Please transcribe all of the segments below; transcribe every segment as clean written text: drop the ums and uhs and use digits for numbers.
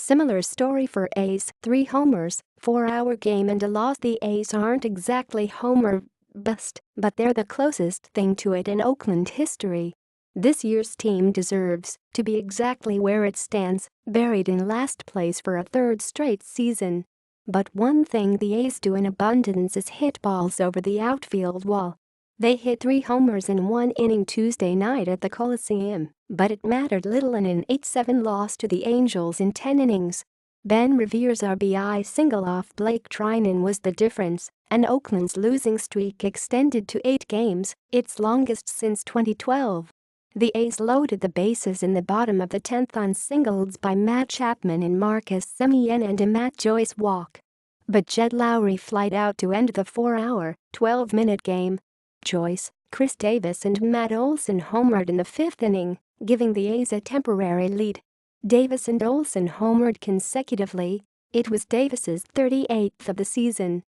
Similar story for A's, 3 homers, 4-hour game and a loss. The A's aren't exactly homer bust, but they're the closest thing to it in Oakland history. This year's team deserves to be exactly where it stands, buried in last place for a third straight season. But one thing the A's do in abundance is hit balls over the outfield wall. They hit 3 homers in 1 inning Tuesday night at the Coliseum, but it mattered little in an 8-7 loss to the Angels in 10 innings. Ben Revere's RBI single off Blake Treinen was the difference, and Oakland's losing streak extended to 8 games, its longest since 2012. The A's loaded the bases in the bottom of the 10th on singles by Matt Chapman and Marcus Semien and a Matt Joyce walk. But Jed Lowrie flied out to end the 4-hour, 12-minute game. Joyce, Khris Davis and Matt Olson homered in the 5th inning, giving the A's a temporary lead. Davis and Olson homered consecutively. It was Davis's 38th of the season.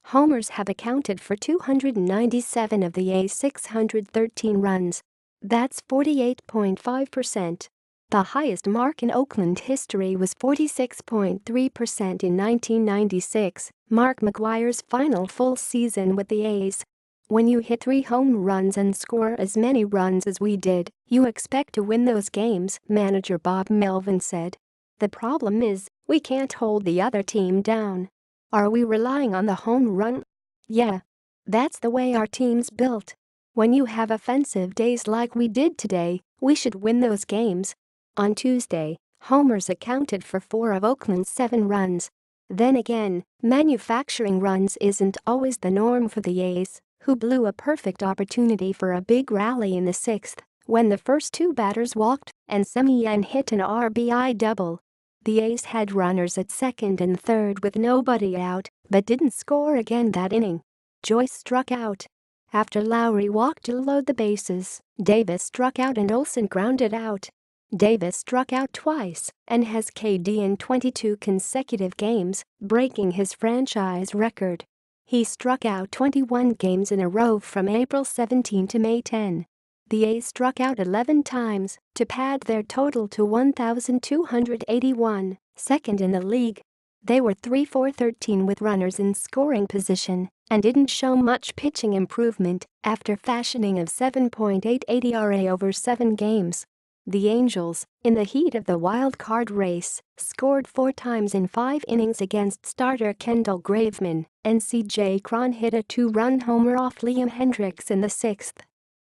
Homers have accounted for 297 of the A's 613 runs. That's 48.5%. The highest mark in Oakland history was 46.3% in 1996, Mark McGwire's final full season with the A's. When you hit 3 home runs and score as many runs as we did, you expect to win those games, manager Bob Melvin said. The problem is, we can't hold the other team down. Are we relying on the home run? Yeah. That's the way our team's built. When you have offensive days like we did today, we should win those games. On Tuesday, homers accounted for 4 of Oakland's 7 runs. Then again, manufacturing runs isn't always the norm for the A's, who blew a perfect opportunity for a big rally in the 6th, when the first 2 batters walked and Semien hit an RBI double. The A's had runners at second and third with nobody out, but didn't score again that inning. Joyce struck out. After Lowrie walked to load the bases, Davis struck out and Olson grounded out. Davis struck out twice and has KD in 22 consecutive games, breaking his franchise record. He struck out 21 games in a row from April 17 to May 10. The A's struck out 11 times to pad their total to 1,281, second in the league. They were 3-for-13 with runners in scoring position and didn't show much pitching improvement after fashioning of 7.88 ERA over 7 games. The Angels, in the heat of the wild-card race, scored 4 times in 5 innings against starter Kendall Graveman, and C.J. Cron hit a 2-run homer off Liam Hendriks in the 6th.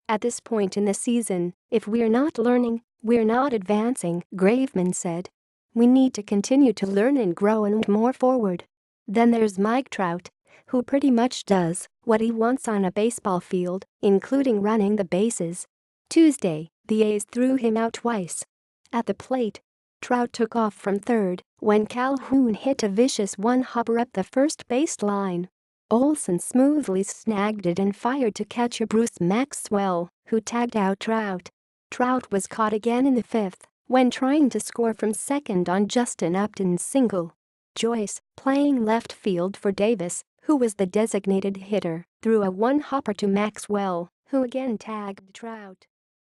At this point in the season, if we're not learning, we're not advancing, Graveman said. We need to continue to learn and grow and move forward. Then there's Mike Trout, who pretty much does what he wants on a baseball field, including running the bases. Tuesday, the A's threw him out twice. At the plate, Trout took off from third when Calhoun hit a vicious one-hopper up the first baseline. Olson smoothly snagged it and fired to catcher Bruce Maxwell, who tagged out Trout. Trout was caught again in the 5th when trying to score from second on Justin Upton's single. Joyce, playing left field for Davis, who was the designated hitter, threw a one-hopper to Maxwell, who again tagged Trout.